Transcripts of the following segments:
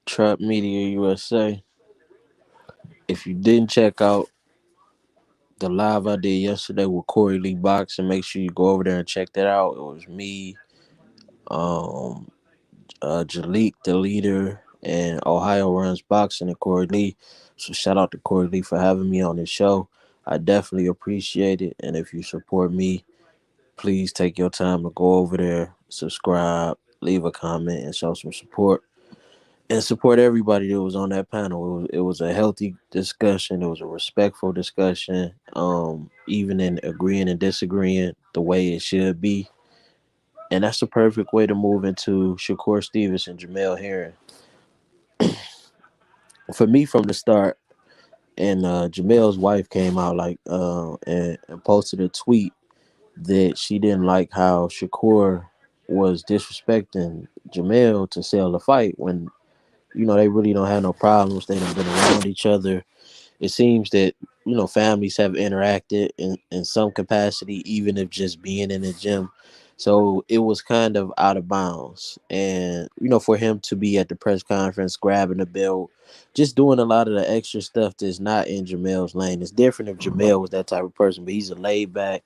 Trap Media USA. If you didn't check out the live I did yesterday with Corey Lee Boxing, make sure you go over there and check that out. It was me, um, Jalik, the leader, and Ohio Runs Boxing, and Corey Lee. So shout out to Corey Lee for having me on the show. I definitely appreciate it. And if you support me, please take your time to go over there, subscribe, leave a comment, and show some support. And support everybody that was on that panel. It was a healthy discussion. It was a respectful discussion. Even in agreeing and disagreeing the way it should be. And that's the perfect way to move into Shakur Stevenson, Jamel Herring. For me, from the start, and Jamel's wife came out and posted a tweet that she didn't like how Shakur was disrespecting Jamel to sell the fight when they really don't have no problems. They done been around each other. It seems that families have interacted in some capacity, even if just being in the gym. So it was kind of out of bounds, and for him to be at the press conference grabbing the belt, just doing a lot of the extra stuff that's not in Jamel's lane. It's different if Jamel was that type of person, but he's a laid back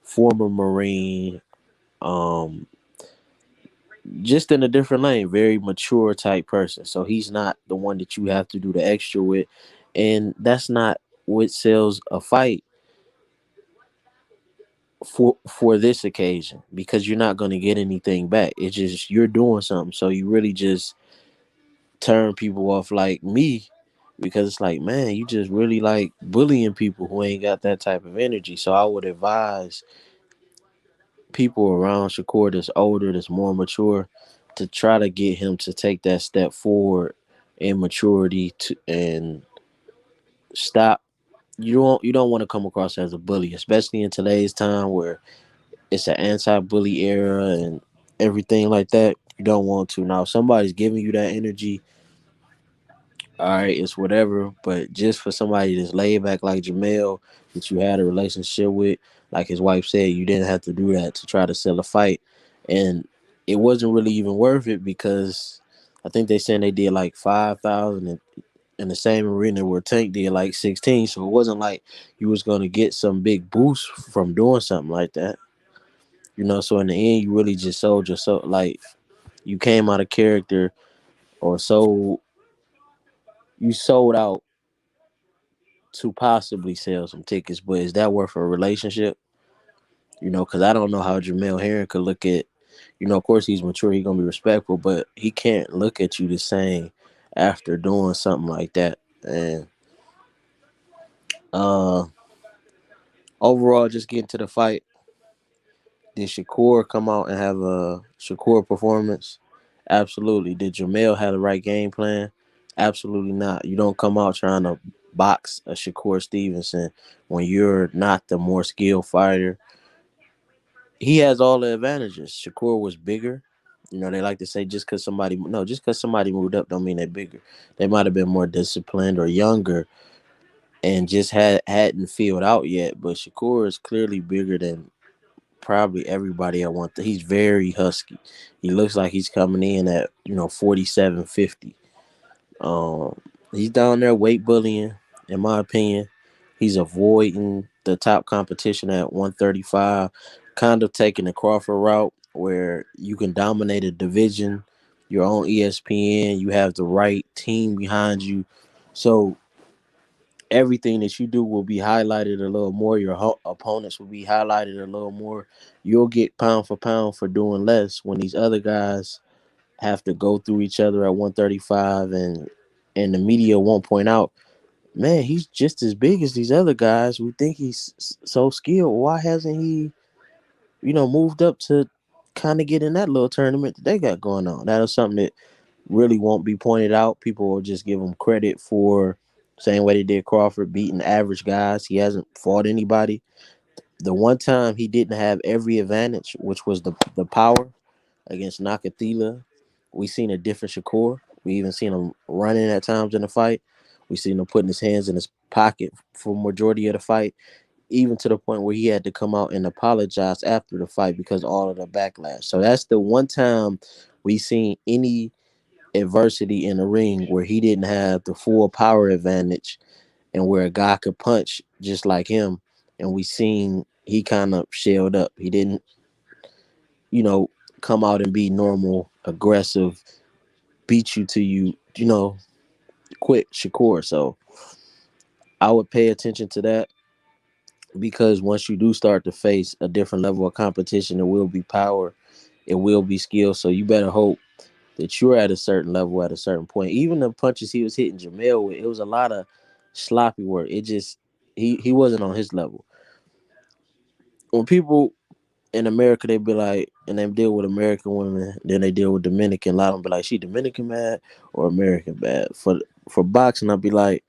former Marine, um, just in a different lane, very mature type person. So he's not the one that you have to do the extra with, and that's not what sells a fight for this occasion because you're not going to get anything back. It's just you're doing something, so you really just turn people off like me because it's like, man, you just really like bullying people who ain't got that type of energy. So I would advise people around Shakur that's older, that's more mature, to try to get him to take that step forward in maturity and stop. You don't want to come across as a bully, especially in today's time where it's an anti-bully era and everything like that. You don't want to. Now, if somebody's giving you that energy, all right, it's whatever. But just for somebody that's laid back like Jamel, that you had a relationship with, like his wife said, you didn't have to do that to try to sell a fight, and it wasn't really even worth it because I think they saying they did like 5,000 in the same arena where Tank did like 16. So it wasn't like you was gonna get some big boost from doing something like that. So in the end, you really just sold yourself. Like you came out of character, or you sold out to possibly sell some tickets, but is that worth a relationship? Because I don't know how Jamel Herring could look at, of course he's mature, he's gonna be respectful, but he can't look at you the same after doing something like that. And uh, overall, just getting to the fight, did Shakur come out and have a Shakur performance? Absolutely. Did Jamel have the right game plan? Absolutely not. You don't come out trying to box a Shakur Stevenson when you're not the more skilled fighter. He has all the advantages. Shakur was bigger. They like to say just because somebody moved up don't mean they're bigger. They might have been more disciplined or younger and just hadn't filled out yet. But Shakur is clearly bigger than probably everybody at one. He's very husky. He looks like he's coming in at 47-50. Um, he's down there weight bullying, in my opinion. He's avoiding the top competition at 135, kind of taking the Crawford route where you can dominate a division. You're on ESPN. You have the right team behind you, so everything that you do will be highlighted a little more. Your opponents will be highlighted a little more. You'll get pound for pound for doing less when these other guys have to go through each other at 135, and the media won't point out, man, he's just as big as these other guys. We think he's so skilled. Why hasn't he, moved up to kind of get in that little tournament that they got going on? That is something that really won't be pointed out. People will just give him credit for same way they did Crawford, beating average guys. He hasn't fought anybody. The one time he didn't have every advantage, which was the power against Nakathila, we seen a different Shakur. We even seen him running at times in the fight. We seen him putting his hands in his pocket for majority of the fight, even to the point where he had to come out and apologize after the fight because of all of the backlash. So that's the one time we seen adversity in the ring where he didn't have the full power advantage and where a guy could punch just like him. And we seen he kind of shelled up. He didn't, you know, come out and be normal, aggressive, beat you to quick, Shakur. So I would pay attention to that because once you do start to face a different level of competition, it will be power, it will be skill. So you better hope that you're at a certain level at a certain point. Even the punches he was hitting Jamel with, it was a lot of sloppy work. It just he wasn't on his level. When people in America they be like, and they deal with American women, then they deal with Dominican. A lot of them be like, she Dominican bad or American bad. For boxing, I'd be like,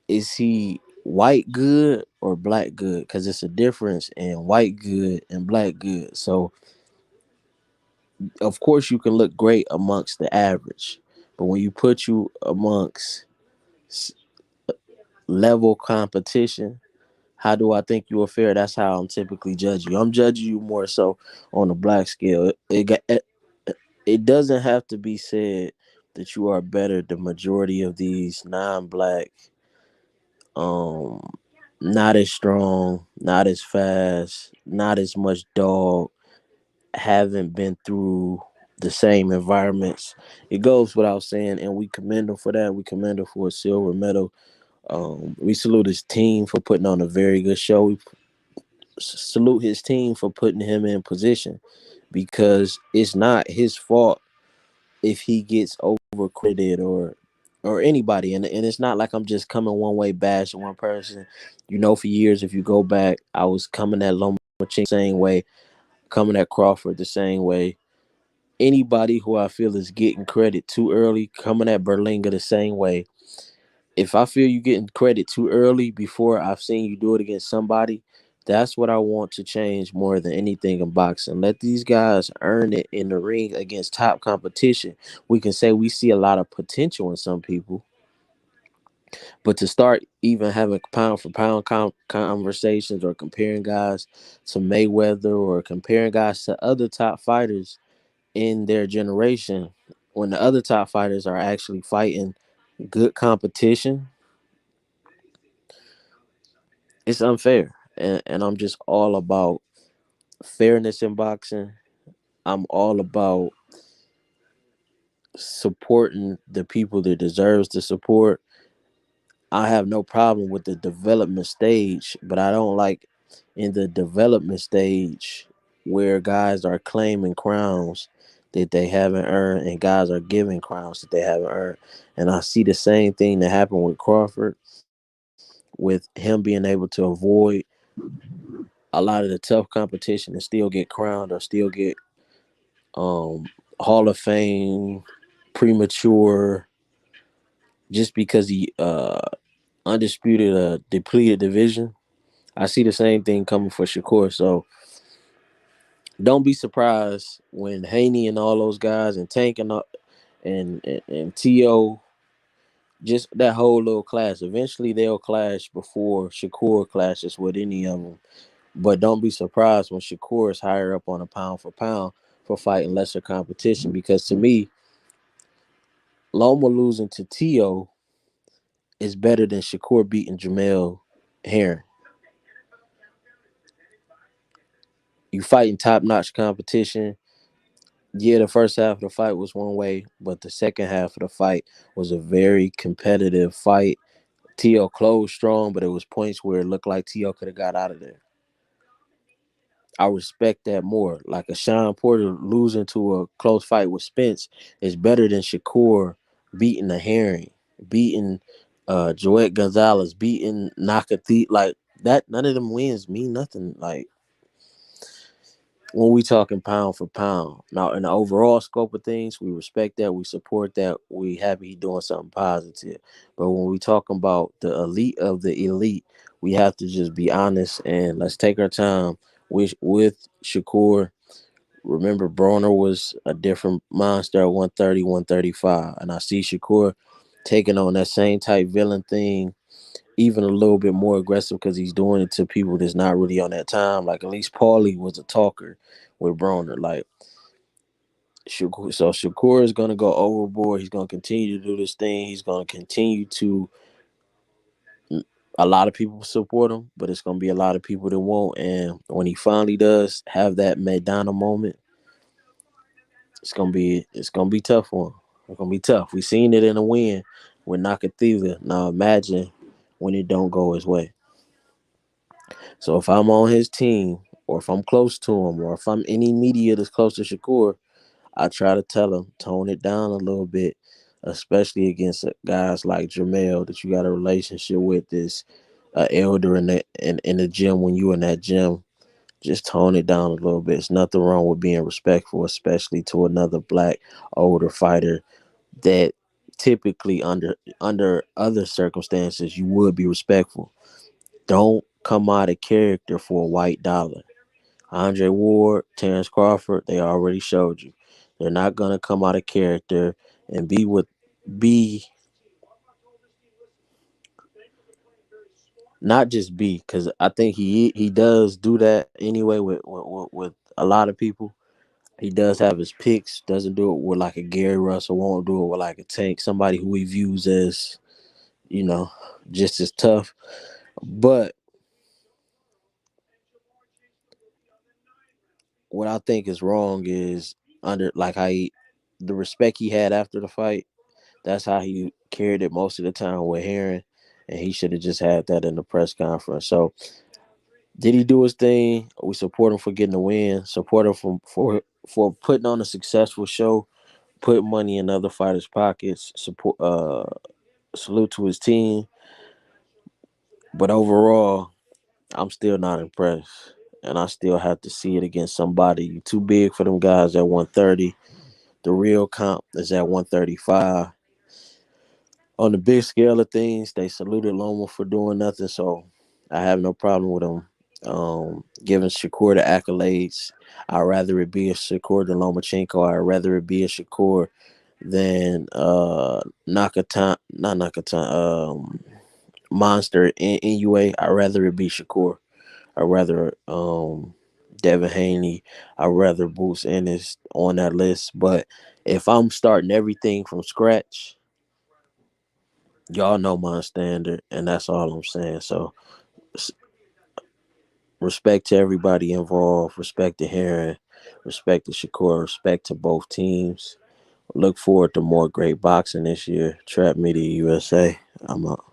is he white good or black good? Because it's a difference in white good and black good. So of course you can look great amongst the average, but when you put you amongst level competition, how do I think you are fair? That's how I'm typically judging you. I'm judging you more so on the black scale. It doesn't have to be said that you are better than majority of these non-black, um, not as strong, not as fast, not as much dog, haven't been through the same environments. It goes without saying, and we commend him for that. We commend him for a silver medal. We salute his team for putting on a very good show. We salute his team for putting him in position because it's not his fault if he gets overcredited or anybody. And it's not like I'm just coming one way bashing one person. For years, if you go back, I was coming at Lomachenko the same way, coming at Crawford the same way. Anybody who I feel is getting credit too early, coming at Berlinga the same way. If I feel you getting credit too early before I've seen you do it against somebody, that's what I want to change more than anything in boxing. Let these guys earn it in the ring against top competition. We can say we see a lot of potential in some people, but to start even having pound for pound conversations or comparing guys to Mayweather or comparing guys to other top fighters in their generation, when the other top fighters are actually fighting good competition, it's unfair. And I'm just all about fairness in boxing. I'm all about supporting the people that deserves the support. I have no problem with the development stage, but I don't like in the development stage where guys are claiming crowns that they haven't earned and guys are giving crowns that they haven't earned. And I see the same thing that happened with Crawford, with him being able to avoid a lot of the tough competition and still get crowned or still get um Hall of Fame premature just because he undisputed a depleted division. I see the same thing coming for Shakur. So don't be surprised when Haney and all those guys and Tank and To, just that whole little class. Eventually they'll clash before Shakur clashes with any of them. But don't be surprised when Shakur is higher up on a pound for pound for fighting lesser competition. Because to me, Loma losing to To is better than Shakur beating Jamel Herring. You fighting top notch competition. Yeah, the first half of the fight was one way, but the second half of the fight was a very competitive fight. To closed strong, but it was points where it looked like To could have got out of there. I respect that more. Like a Sean Porter losing to a close fight with Spence is better than Shakur beating a Herring, beating Joet Gonzalez, beating Nakathi. Like that, none of them wins mean nothing. Like when we talking pound for pound. Now, in the overall scope of things, we respect that, we support that, we happy he doing something positive. But when we talking about the elite of the elite, we have to just be honest and let's take our time with Shakur. Remember, Broner was a different monster at 130, 135. And I see Shakur taking on that same type villain thing, even a little bit more aggressive because he's doing it to people that's not really on that time. Like at least Paulie was a talker with Broner. Like So Shakur is gonna go overboard. He's gonna continue to do this thing. He's gonna continue to. A lot of people support him, but it's gonna be a lot of people that won't. And when he finally does have that Madonna moment, it's gonna be tough for him. It's gonna be tough. We seen it in a win with Nakatila. Now imagine when it don't go his way. So if I'm on his team, or if I'm close to him, or if I'm any media that's close to Shakur, I try to tell him tone it down a little bit, especially against guys like Jamel that you got a relationship with. This elder in the gym when you in that gym. Just tone it down a little bit. There's nothing wrong with being respectful, especially to another black older fighter that typically under other circumstances you would be respectful. Don't come out of character for a white dollar. Andre Ward, Terrence Crawford, they already showed you. They're not gonna come out of character and be not just be, because I think he does do that anyway with a lot of people. He does have his picks, doesn't do it with like a Gary Russell, won't do it with like a Tank, somebody who he views as, you know, just as tough. But what I think is wrong is under like the respect he had after the fight. That's how he carried it most of the time with Heron, and he should have just had that in the press conference. So did he do his thing? We support him for getting the win. Support him for putting on a successful show. Put money in other fighters' pockets. Support. Salute to his team. But overall, I'm still not impressed, and I still have to see it against somebody. You too big for them guys at 130. The real comp is at 135. On the big scale of things, they saluted Loma for doing nothing, so I have no problem with them giving Shakur the accolades. I'd rather it be a Shakur than Lomachenko. I'd rather it be a Shakur than Nakatan, not Nakatan, Monster in NUA. I'd rather it be Shakur. I'd rather Devin Haney. I'd rather Boots Ennis on that list. But if I'm starting everything from scratch, y'all know my standard, and that's all I'm saying. So respect to everybody involved, respect to Heron, respect to Shakur, respect to both teams. Look forward to more great boxing this year. Trap Media USA. I'm out.